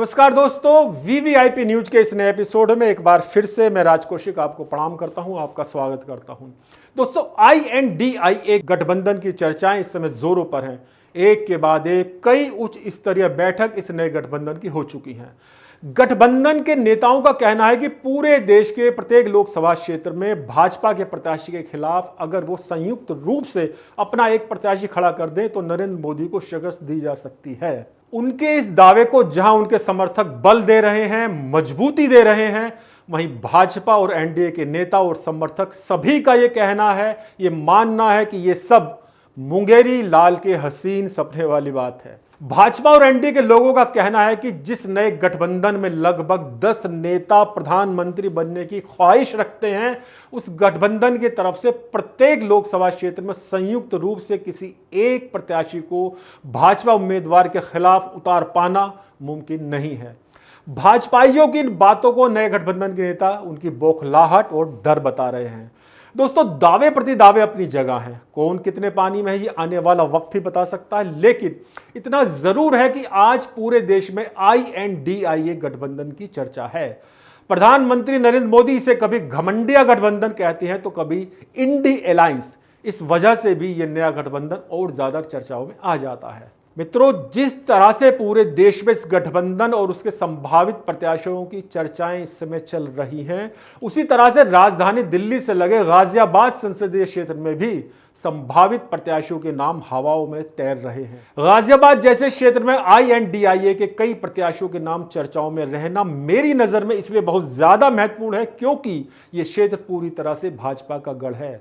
नमस्कार दोस्तों, VVIP news के इस नए एपिसोड में एक बार फिर से मैं राज कौशिक आपको प्रणाम करता हूं, आपका स्वागत करता हूं। दोस्तों, INDIA गठबंधन की चर्चाएं इस समय जोरों पर हैं। एक के बाद एक कई उच्च स्तरीय बैठक इस नए गठबंधन की हो चुकी हैं। गठबंधन के नेताओं का कहना है कि पूरे देश के प्रत्येक लोकसभा क्षेत्र में भाजपा के प्रत्याशी के खिलाफ अगर वो संयुक्त रूप से अपना एक प्रत्याशी खड़ा कर दें तो नरेंद्र मोदी को शिकस्त दी जा सकती है। उनके इस दावे को जहां उनके समर्थक बल दे रहे हैं, मजबूती दे रहे हैं, वहीं भाजपा और एनडीए के नेता और समर्थक सभी का यह कहना है, ये मानना है कि ये सब मुंगेरी लाल के हसीन सपने वाली बात है। भाजपा और एनडीए के लोगों का कहना है कि जिस नए गठबंधन में लगभग 10 नेता प्रधानमंत्री बनने की ख्वाहिश रखते हैं, उस गठबंधन की तरफ से प्रत्येक लोकसभा क्षेत्र में संयुक्त रूप से किसी एक प्रत्याशी को भाजपा उम्मीदवार के खिलाफ उतार पाना मुमकिन नहीं है। भाजपाइयों की इन बातों को नए गठबंधन के नेता उनकी बौखलाहट और डर बता रहे हैं। दोस्तों, दावे प्रति दावे अपनी जगह हैं। कौन कितने पानी में है ये आने वाला वक्त ही बता सकता है, लेकिन इतना जरूर है कि आज पूरे देश में INDIA गठबंधन की चर्चा है। प्रधानमंत्री नरेंद्र मोदी इसे कभी घमंडिया गठबंधन कहते हैं तो कभी इंडी अलायंस। इस वजह से भी यह नया गठबंधन और ज्यादा चर्चाओं में आ जाता है। मित्रों, जिस तरह से पूरे देश में इस गठबंधन और उसके संभावित प्रत्याशियों की चर्चाएं इस समय चल रही हैं, उसी तरह से राजधानी दिल्ली से लगे गाजियाबाद संसदीय क्षेत्र में भी संभावित प्रत्याशियों के नाम हवाओं में तैर रहे हैं। गाजियाबाद जैसे क्षेत्र में INDIA के कई प्रत्याशियों के नाम चर्चाओं में रहना मेरी नजर में इसलिए बहुत ज्यादा महत्वपूर्ण है क्योंकि यह क्षेत्र पूरी तरह से भाजपा का गढ़ है।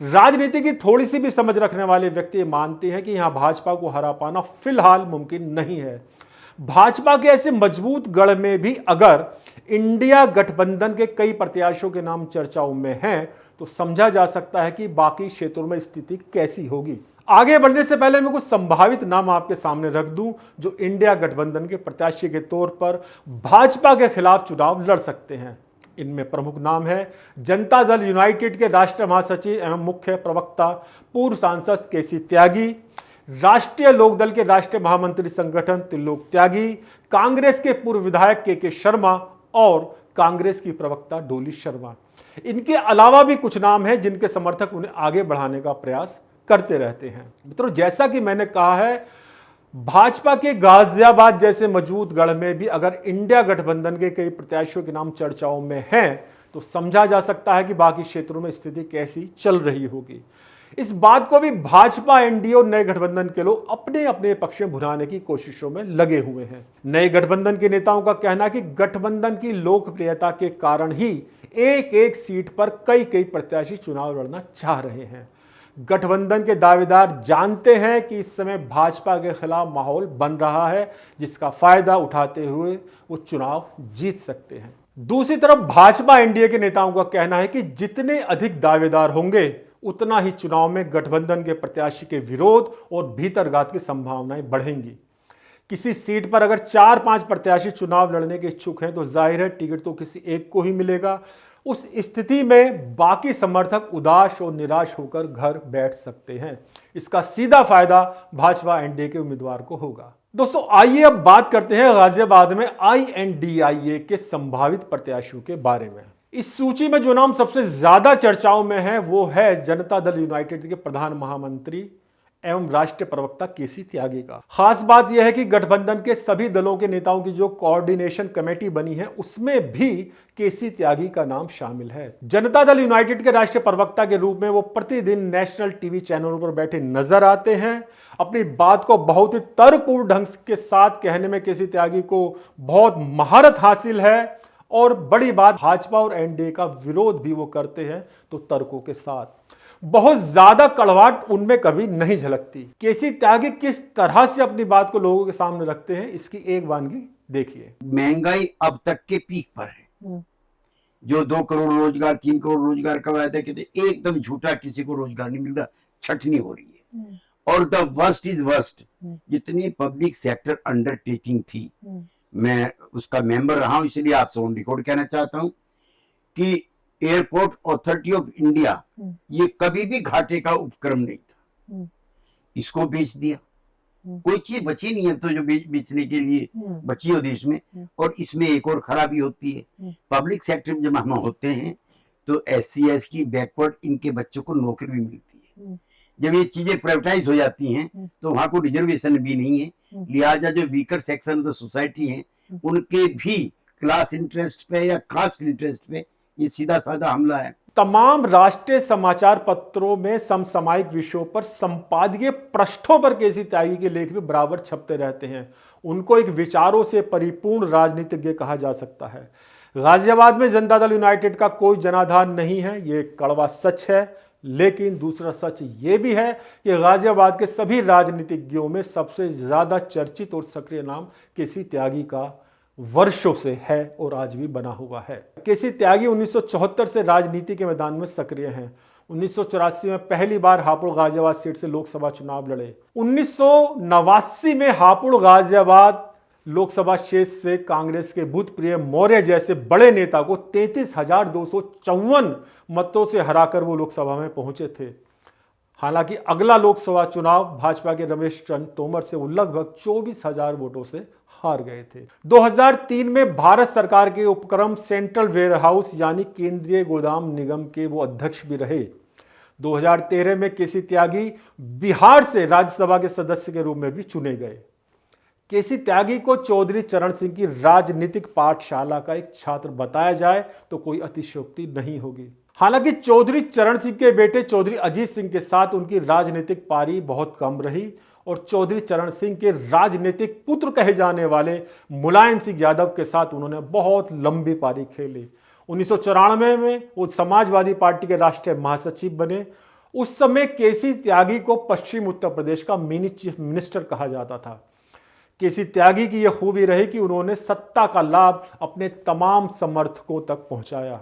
राजनीति की थोड़ी सी भी समझ रखने वाले व्यक्ति मानते हैं कि यहां भाजपा को हरा पाना फिलहाल मुमकिन नहीं है। भाजपा के ऐसे मजबूत गढ़ में भी अगर इंडिया गठबंधन के कई प्रत्याशियों के नाम चर्चाओं में हैं, तो समझा जा सकता है कि बाकी क्षेत्रों में स्थिति कैसी होगी। आगे बढ़ने से पहले मैं कुछ संभावित नाम आपके सामने रख दूं जो इंडिया गठबंधन के प्रत्याशी के तौर पर भाजपा के खिलाफ चुनाव लड़ सकते हैं। इनमें प्रमुख नाम है जनता दल यूनाइटेड के राष्ट्रीय महासचिव एवं मुख्य प्रवक्ता पूर्व सांसद केसी त्यागी, राष्ट्रीय लोकदल के राष्ट्रीय महामंत्री संगठन त्रिलोक त्यागी, कांग्रेस के पूर्व विधायक के शर्मा और कांग्रेस की प्रवक्ता डोली शर्मा। इनके अलावा भी कुछ नाम हैं जिनके समर्थक उन्हें आगे बढ़ाने का प्रयास करते रहते हैं। मित्रों, जैसा कि मैंने कहा है, भाजपा के गाजियाबाद जैसे मजबूत गढ़ में भी अगर इंडिया गठबंधन के कई प्रत्याशियों के नाम चर्चाओं में हैं, तो समझा जा सकता है कि बाकी क्षेत्रों में स्थिति कैसी चल रही होगी। इस बात को भी भाजपा, एनडीए और नए गठबंधन के लोग अपने अपने पक्ष में भुनाने की कोशिशों में लगे हुए हैं। नए गठबंधन के नेताओं का कहना है कि गठबंधन की लोकप्रियता के कारण ही एक एक सीट पर कई कई प्रत्याशी चुनाव लड़ना चाह रहे हैं। गठबंधन के दावेदार जानते हैं कि इस समय भाजपा के खिलाफ माहौल बन रहा है, जिसका फायदा उठाते हुए वो चुनाव जीत सकते हैं। दूसरी तरफ भाजपा एनडीए के नेताओं का कहना है कि जितने अधिक दावेदार होंगे उतना ही चुनाव में गठबंधन के प्रत्याशी के विरोध और भीतरघात की संभावनाएं बढ़ेंगी। किसी सीट पर अगर 4-5 प्रत्याशी चुनाव लड़ने के इच्छुक हैं तो जाहिर है टिकट तो किसी एक को ही मिलेगा। उस स्थिति में बाकी समर्थक उदास और निराश होकर घर बैठ सकते हैं। इसका सीधा फायदा भाजपा एनडीए के उम्मीदवार को होगा। दोस्तों, आइए अब बात करते हैं गाजियाबाद में INDIA के संभावित प्रत्याशियों के बारे में। इस सूची में जो नाम सबसे ज्यादा चर्चाओं में है वो है जनता दल यूनाइटेड के प्रधान महामंत्री एवं राष्ट्रीय प्रवक्ता केसी त्यागी का। खास बात यह है कि गठबंधन के सभी दलों के नेताओं की जो कोऑर्डिनेशन कमेटी बनी है उसमें भी केसी त्यागी का नाम शामिल है। जनता दल यूनाइटेड के राष्ट्रीय प्रवक्ता के रूप में वो प्रतिदिन नेशनल टीवी चैनलों पर बैठे नजर आते हैं। अपनी बात को बहुत ही तर्कपूर्ण ढंग के साथ कहने में केसी त्यागी को बहुत महारत हासिल है और बड़ी बात, भाजपा और एनडीए का विरोध भी वो करते हैं तो तर्कों के साथ। बहुत ज्यादा कड़वाहट उनमें कभी नहीं झलकती। केसी त्यागी किस तरह से अपनी बात को लोगों के सामने रखते हैं, इसकी एक वानगी देखिए। महंगाई अब तक के पीक पर है। जो 2 करोड़ रोजगार, 3 करोड़ रोजगार का वायदा कहते एकदम झूठा, किसी को रोजगार नहीं मिल रहा, छटनी हो रही है। और द वर्स्ट इज वर्स्ट, जितनी पब्लिक सेक्टर अंडरटेकिंग थी, मैं उसका मेंबर रहा हूं इसलिए आपसे ऑन रिकॉर्ड कहना चाहता हूं कि एयरपोर्ट अथॉरिटी ऑफ इंडिया ये कभी भी घाटे का उपक्रम नहीं था। इसको बेच दिया, कोई चीज बची नहीं है तो जो बेचने के लिए बची हो देश में। और इसमें एक और खराबी होती है, पब्लिक सेक्टर में जब हम होते हैं तो SC ST बैकवर्ड इनके बच्चों को नौकरी भी मिलती है। जब ये चीजें प्राइवेटाइज हो जाती हैं तो वहां को रिजर्वेशन भी नहीं है, लिहाजा जो वीकर सेक्शन ऑफ सोसाइटी है उनके भी क्लास इंटरेस्ट पे या कास्ट इंटरेस्ट पे ये सीधा साधा हमला है। तमाम राष्ट्रीय समाचार पत्रों में समसामयिक विषयों पर संपादकीय पृष्ठों पर केसी त्यागी के लेख भी बराबर छपते रहते हैं। उनको एक विचारों से परिपूर्ण राजनीतिज्ञ कहा जा सकता है। गाजियाबाद में जनता दल यूनाइटेड का कोई जनाधार नहीं है, ये कड़वा सच है। लेकिन दूसरा सच ये भी है कि गाजियाबाद के सभी राजनीतिज्ञों में सबसे ज्यादा चर्चित और सक्रिय नाम केसी त्यागी का वर्षों से है और आज भी बना हुआ है। केसी त्यागी 1974 से राजनीति के मैदान में सक्रिय हैं। 1984 में पहली बार हापुड़ गाजियाबाद सीट से लोकसभा चुनाव लड़े। 1989 में हापुड़ गाजियाबाद लोकसभा क्षेत्र से कांग्रेस के भूतप्रिय मौर्य जैसे बड़े नेता को 33,254 मतों से हराकर वो लोकसभा में पहुंचे थे। हालांकि अगला लोकसभा चुनाव भाजपा के रमेश चंद्र तोमर से वो लगभग 24,000 वोटों से हार गए थे। 2003 में भारत सरकार के उपक्रम सेंट्रल वेयरहाउस यानी केंद्रीय गोदाम निगम के वो अध्यक्ष भी रहे। 2013 में केसी त्यागी बिहार से राज्यसभा के सदस्य के रूप में भी चुने गए। केसी त्यागी को चौधरी चरण सिंह की राजनीतिक पाठशाला का एक छात्र बताया जाए तो कोई अतिशयोक्ति नहीं होगी। हालांकि चौधरी चरण सिंह के बेटे चौधरी अजीत सिंह के साथ उनकी राजनीतिक पारी बहुत कम रही और चौधरी चरण सिंह के राजनीतिक पुत्र कहे जाने वाले मुलायम सिंह यादव के साथ उन्होंने बहुत लंबी पारी खेली। 1994 में वो समाजवादी पार्टी के राष्ट्रीय महासचिव बने। उस समय केसी त्यागी को पश्चिम उत्तर प्रदेश का मिनी चीफ मिनिस्टर कहा जाता था। केसी त्यागी की यह खूबी रही कि उन्होंने सत्ता का लाभ अपने तमाम समर्थकों तक पहुंचाया।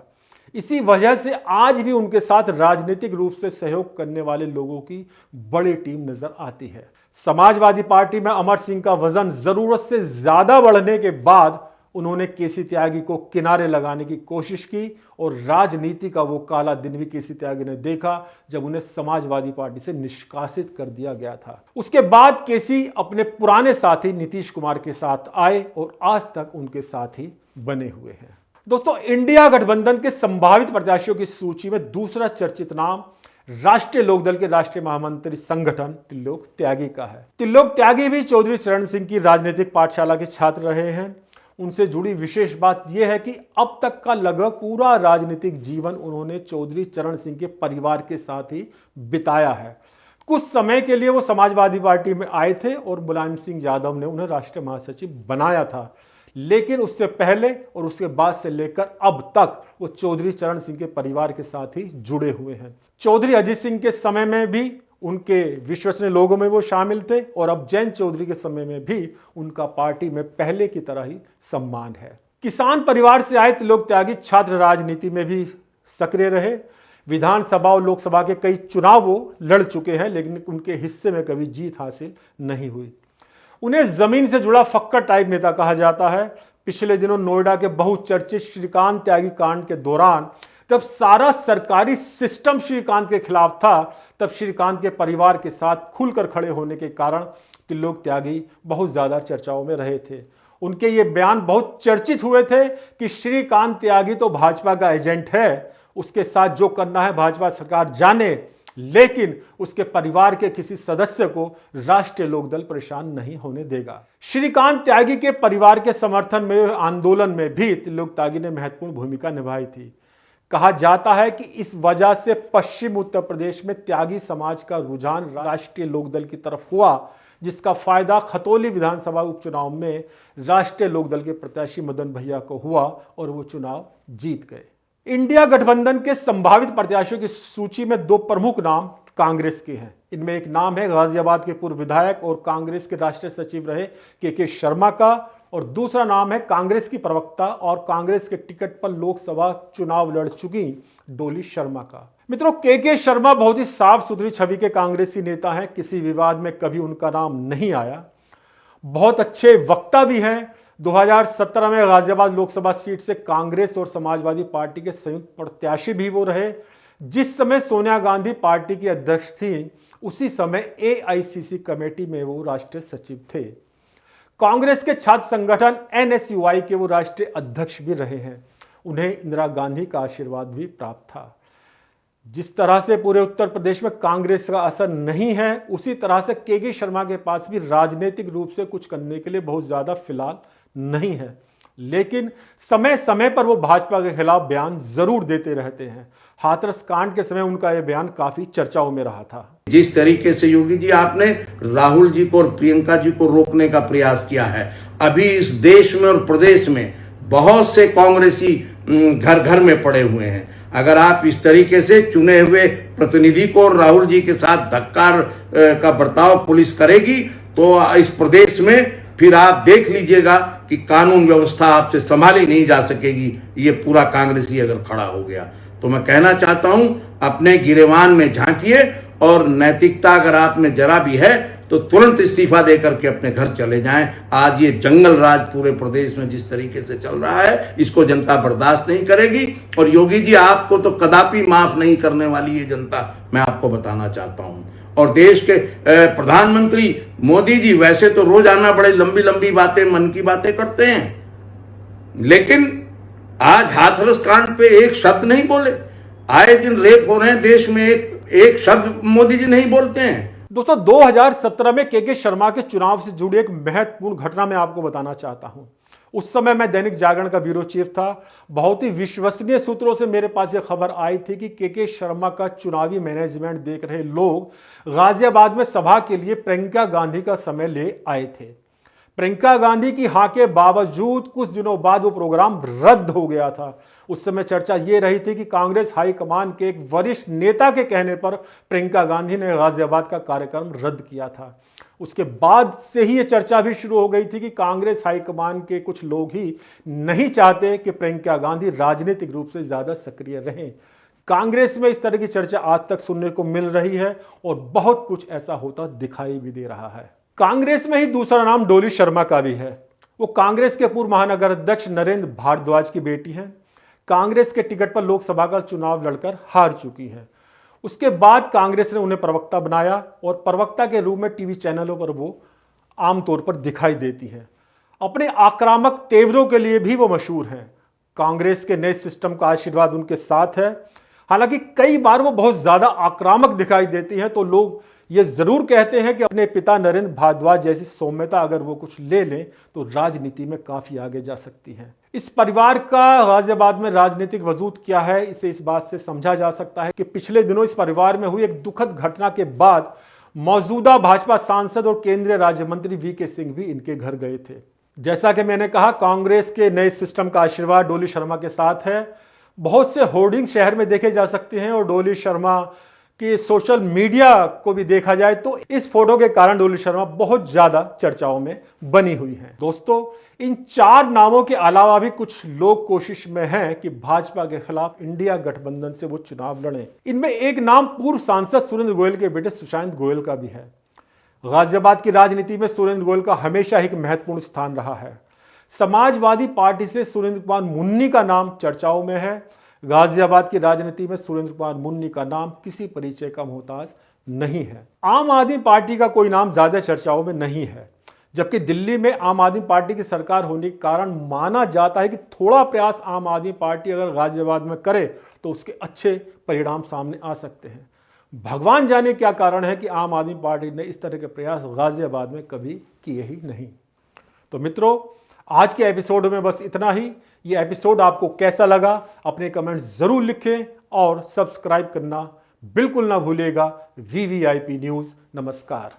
इसी वजह से आज भी उनके साथ राजनीतिक रूप से सहयोग करने वाले लोगों की बड़ी टीम नजर आती है। समाजवादी पार्टी में अमर सिंह का वजन जरूरत से ज्यादा बढ़ने के बाद उन्होंने केसी त्यागी को किनारे लगाने की कोशिश की और राजनीति का वो काला दिन भी केसी त्यागी ने देखा जब उन्हें समाजवादी पार्टी से निष्कासित कर दिया गया था। उसके बाद केसी अपने पुराने साथी नीतीश कुमार के साथ आए और आज तक उनके साथ ही बने हुए हैं। दोस्तों, इंडिया गठबंधन के संभावित प्रत्याशियों की सूची में दूसरा चर्चित नाम राष्ट्रीय लोकदल के राष्ट्रीय महामंत्री संगठन त्रिलोक त्यागी का है। त्रिलोक त्यागी भी चौधरी चरण सिंह की राजनीतिक पाठशाला के छात्र रहे हैं। उनसे जुड़ी विशेष बात यह है कि अब तक का लगभग पूरा राजनीतिक जीवन उन्होंने चौधरी चरण सिंह के परिवार के साथ ही बिताया है। कुछ समय के लिए वो समाजवादी पार्टी में आए थे और मुलायम सिंह यादव ने उन्हें राष्ट्रीय महासचिव बनाया था, लेकिन उससे पहले और उसके बाद से लेकर अब तक वो चौधरी चरण सिंह के परिवार के साथ ही जुड़े हुए हैं। चौधरी अजीत सिंह के समय में भी उनके विश्वसनीय लोगों में वो शामिल थे और अब जयंत चौधरी के समय में भी उनका पार्टी में पहले की तरह ही सम्मान है। किसान परिवार से आए त्रिलोक त्यागी छात्र राजनीति में भी सक्रिय रहे। विधानसभा और लोकसभा के कई चुनाव वो लड़ चुके हैं, लेकिन उनके हिस्से में कभी जीत हासिल नहीं हुई। उन्हें जमीन से जुड़ा फक्कर टाइप नेता कहा जाता है। पिछले दिनों नोएडा के बहुचर्चित श्रीकांत त्यागी कांड के दौरान जब सारा सरकारी सिस्टम श्रीकांत के खिलाफ था, तब श्रीकांत के परिवार के साथ खुलकर खड़े होने के कारण त्रिलोक त्यागी बहुत ज्यादा चर्चाओं में रहे थे। उनके ये बयान बहुत चर्चित हुए थे कि श्रीकांत त्यागी तो भाजपा का एजेंट है, उसके साथ जो करना है भाजपा सरकार जाने, लेकिन उसके परिवार के किसी सदस्य को राष्ट्रीय लोकदल परेशान नहीं होने देगा। श्रीकांत त्यागी के परिवार के समर्थन में आंदोलन में भी त्रिलोक त्यागी ने महत्वपूर्ण भूमिका निभाई थी। कहा जाता है कि इस वजह से पश्चिम उत्तर प्रदेश में त्यागी समाज का रुझान राष्ट्रीय लोकदल की तरफ हुआ, जिसका फायदा खतौली विधानसभा उपचुनाव में राष्ट्रीय लोकदल के प्रत्याशी मदन भैया को हुआ और वो चुनाव जीत गए। इंडिया गठबंधन के संभावित प्रत्याशियों की सूची में दो प्रमुख नाम कांग्रेस के हैं। इनमें एक नाम है गाजियाबाद के पूर्व विधायक और कांग्रेस के राष्ट्रीय सचिव रहे के शर्मा का, और दूसरा नाम है कांग्रेस की प्रवक्ता और कांग्रेस के टिकट पर लोकसभा चुनाव लड़ चुकी डोली शर्मा का। मित्रों, के शर्मा बहुत ही साफ सुथरी छवि के कांग्रेसी नेता हैं। किसी विवाद में कभी उनका नाम नहीं आया। बहुत अच्छे वक्ता भी हैं। 2017 में गाजियाबाद लोकसभा सीट से कांग्रेस और समाजवादी पार्टी के संयुक्त प्रत्याशी भी वो रहे। जिस समय सोनिया गांधी पार्टी की अध्यक्ष थी, उसी समय एआईसीसी कमेटी में वो राष्ट्रीय सचिव थे। कांग्रेस के छात्र संगठन एनएसयूआई के वो राष्ट्रीय अध्यक्ष भी रहे हैं। उन्हें इंदिरा गांधी का आशीर्वाद भी प्राप्त था। जिस तरह से पूरे उत्तर प्रदेश में कांग्रेस का असर नहीं है, उसी तरह से केके शर्मा के पास भी राजनीतिक रूप से कुछ करने के लिए बहुत ज्यादा फिलहाल नहीं है, लेकिन समय समय पर वो भाजपा के खिलाफ बयान जरूर देते रहते हैं। हाथरस कांड के समय उनका यह बयान काफी चर्चाओं में रहा था। जिस तरीके से योगी जी आपने राहुल जी को और प्रियंका जी को रोकने का प्रयास किया है, अभी इस देश में और प्रदेश में बहुत से कांग्रेसी घर घर में पड़े हुए हैं। अगर आप इस तरीके से चुने हुए प्रतिनिधि को राहुल जी के साथ धक्कार का बर्ताव पुलिस करेगी तो इस प्रदेश में फिर आप देख लीजिएगा कि कानून व्यवस्था आपसे संभाली नहीं जा सकेगी। ये पूरा कांग्रेसी अगर खड़ा हो गया तो मैं कहना चाहता हूं, अपने गिरेबान में झांकिए और नैतिकता अगर आप में जरा भी है तो तुरंत इस्तीफा देकर के अपने घर चले जाएं। आज ये जंगल राज पूरे प्रदेश में जिस तरीके से चल रहा है, इसको जनता बर्दाश्त नहीं करेगी और योगी जी आपको तो कदापि माफ नहीं करने वाली ये जनता, मैं आपको बताना चाहता हूं। और देश के प्रधानमंत्री मोदी जी वैसे तो रोजाना बड़े लंबी लंबी बातें, मन की बातें करते हैं, लेकिन आज हाथरस कांड पे एक शब्द नहीं बोले। आए दिन रेप हो रहे हैं देश में, एक शब्द मोदी जी नहीं बोलते हैं। दोस्तों, 2017 में केके शर्मा के चुनाव से जुड़ी एक महत्वपूर्ण घटना मैं आपको बताना चाहता हूं। उस समय मैं दैनिक जागरण का ब्यूरो चीफ था। बहुत ही विश्वसनीय सूत्रों से मेरे पास यह खबर आई थी कि केके शर्मा का चुनावी मैनेजमेंट देख रहे लोग गाजियाबाद में सभा के लिए प्रियंका गांधी का समय ले आए थे। प्रियंका गांधी की हां के बावजूद कुछ दिनों बाद वो प्रोग्राम रद्द हो गया था। उस समय चर्चा ये रही थी कि कांग्रेस हाईकमान के एक वरिष्ठ नेता के कहने पर प्रियंका गांधी ने गाजियाबाद का कार्यक्रम रद्द किया था। उसके बाद से ही ये चर्चा भी शुरू हो गई थी कि कांग्रेस हाईकमान के कुछ लोग ही नहीं चाहते कि प्रियंका गांधी राजनीतिक रूप से ज्यादा सक्रिय रहें। कांग्रेस में इस तरह की चर्चा आज तक सुनने को मिल रही है और बहुत कुछ ऐसा होता दिखाई भी दे रहा है। कांग्रेस में ही दूसरा नाम डोली शर्मा का भी है। वो कांग्रेस के पूर्व महानगर अध्यक्ष नरेंद्र भारद्वाज की बेटी हैं। कांग्रेस के टिकट पर लोकसभा का चुनाव लड़कर हार चुकी हैं। उसके बाद कांग्रेस ने उन्हें प्रवक्ता बनाया और प्रवक्ता के रूप में टीवी चैनलों पर वो आमतौर पर दिखाई देती हैं। अपने आक्रामक तेवरों के लिए भी वो मशहूर हैं। कांग्रेस के नए सिस्टम का आशीर्वाद उनके साथ है। हालांकि कई बार वो बहुत ज्यादा आक्रामक दिखाई देती हैं, तो लोग ये जरूर कहते हैं कि अपने पिता नरेंद्र भारद्वाज जैसी सौम्यता अगर वो कुछ ले लें तो राजनीति में काफी आगे जा सकती हैं। इस परिवार का गाजियाबाद में राजनीतिक वजूद क्या है, इसे इस बात से समझा जा सकता है कि पिछले दिनों इस परिवार में हुई एक दुखद घटना के बाद मौजूदा भाजपा सांसद और केंद्रीय राज्य मंत्री वीके सिंह भी इनके घर गए थे। जैसा कि मैंने कहा, कांग्रेस के नए सिस्टम का आशीर्वाद डोली शर्मा के साथ है। बहुत से होर्डिंग शहर में देखे जा सकते हैं और डोली शर्मा कि सोशल मीडिया को भी देखा जाए तो इस फोटो के कारण डोली शर्मा बहुत ज्यादा चर्चाओं में बनी हुई हैं। दोस्तों, इन 4 नामों के अलावा भी कुछ लोग कोशिश में हैं कि भाजपा के खिलाफ इंडिया गठबंधन से वो चुनाव लड़ें। इनमें एक नाम पूर्व सांसद सुरेंद्र गोयल के बेटे सुशांत गोयल का भी है। गाजियाबाद की राजनीति में सुरेंद्र गोयल का हमेशा एक महत्वपूर्ण स्थान रहा है। समाजवादी पार्टी से सुरेंद्र कुमार मुन्नी का नाम चर्चाओं में है। गाजियाबाद की राजनीति में सुरेंद्र कुमार मुन्नी का नाम किसी परिचय का मोहताज नहीं है। आम आदमी पार्टी का कोई नाम ज्यादा चर्चाओं में नहीं है, जबकि दिल्ली में आम आदमी पार्टी की सरकार होने के कारण माना जाता है कि थोड़ा प्रयास आम आदमी पार्टी अगर गाजियाबाद में करे तो उसके अच्छे परिणाम सामने आ सकते हैं। भगवान जाने क्या कारण है कि आम आदमी पार्टी ने इस तरह के प्रयास गाजियाबाद में कभी किए ही नहीं। तो मित्रों, आज के एपिसोड में बस इतना ही। ये एपिसोड आपको कैसा लगा अपने कमेंट्स जरूर लिखें और सब्सक्राइब करना बिल्कुल ना भूलिएगा। VVIP news. नमस्कार।